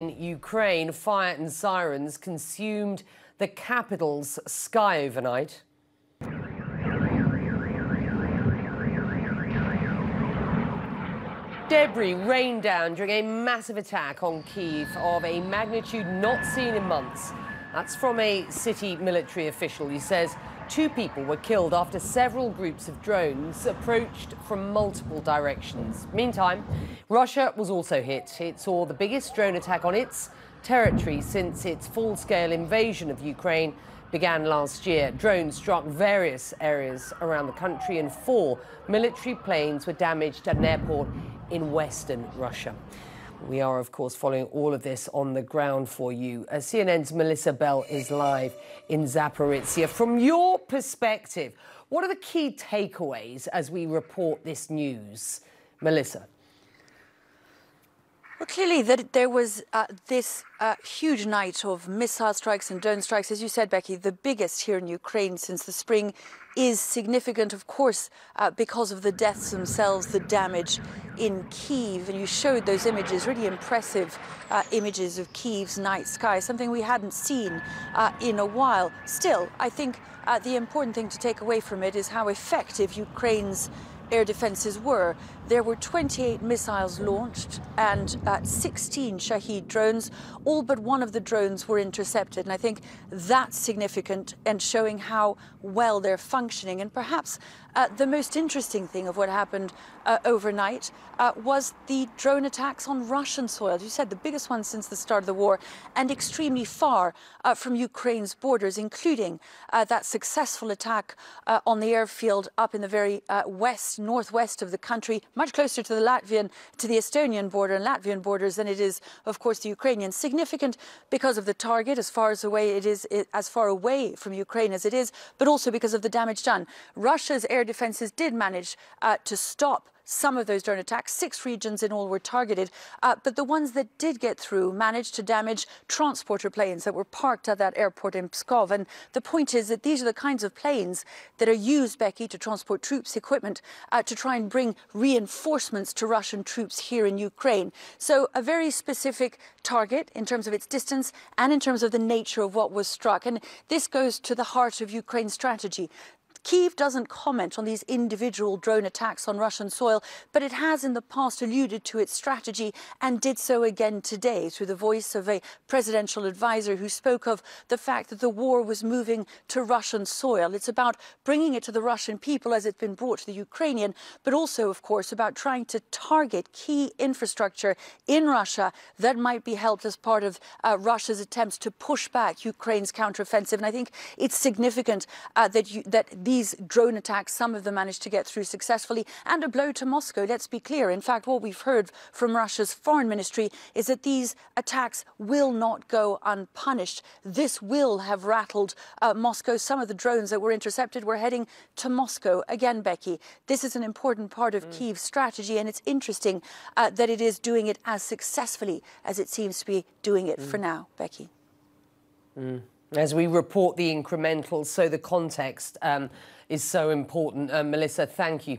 in Ukraine, fire and sirens consumed the capital's sky overnight. Debris rained down during a massive attack on Kyiv of a magnitude not seen in months. That's from a city military official. He says 2 people were killed after several groups of drones approached from multiple directions. Meantime, Russia was also hit. It saw the biggest drone attack on its territory since its full-scale invasion of Ukraine began last year. Drones struck various areas around the country and 4 military planes were damaged at an airport in western Russia. We are, of course, following all of this on the ground for you. CNN's Melissa Bell is live in Zaporizhzhia. From your perspective, what are the key takeaways as we report this news? Melissa. Well, clearly that there was this huge night of missile strikes and drone strikes. As you said, Becky, the biggest here in Ukraine since the spring is significant, of course, because of the deaths themselves, the damage in Kyiv. And you showed those images, really impressive images of Kyiv's night sky, something we hadn't seen in a while. Still, I think the important thing to take away from it is how effective Ukraine's air defenses were. There were 28 missiles launched and 16 Shahed drones. All but one of the drones were intercepted. And I think that's significant and showing how well they're functioning. And perhaps the most interesting thing of what happened overnight was the drone attacks on Russian soil. As you said, the biggest one since the start of the war and extremely far from Ukraine's borders, including that successful attack on the airfield up in the very northwest of the country, much closer to the Estonian border and Latvian borders than it is, of course, the Ukrainian. Significant because of the target, as far away from Ukraine as it is, but also because of the damage done. Russia's air defenses did manage to stop some of those drone attacks. 6 regions in all were targeted, but the ones that did get through managed to damage transporter planes that were parked at that airport in Pskov. And the point is that these are the kinds of planes that are used, Becky, to transport troops, equipment, to try and bring reinforcements to Russian troops here in Ukraine. So a very specific target in terms of its distance and in terms of the nature of what was struck. And this goes to the heart of Ukraine's strategy. Kyiv doesn't comment on these individual drone attacks on Russian soil, but it has in the past alluded to its strategy and did so again today through the voice of a presidential advisor who spoke of the fact that the war was moving to Russian soil. It's about bringing it to the Russian people as it's been brought to the Ukrainian, but also, of course, about trying to target key infrastructure in Russia that might be helped as part of Russia's attempts to push back Ukraine's counteroffensive. And I think it's significant that these drone attacks, some of them managed to get through successfully, and a blow to Moscow, let's be clear. In fact, what we've heard from Russia's foreign ministry is that these attacks will not go unpunished. This will have rattled Moscow. Some of the drones that were intercepted were heading to Moscow. Again, Becky, this is an important part of Kyiv's strategy, and it's interesting that it is doing it as successfully as it seems to be doing it for now, Becky. As we report the incrementals, so the context is so important. Melissa, thank you.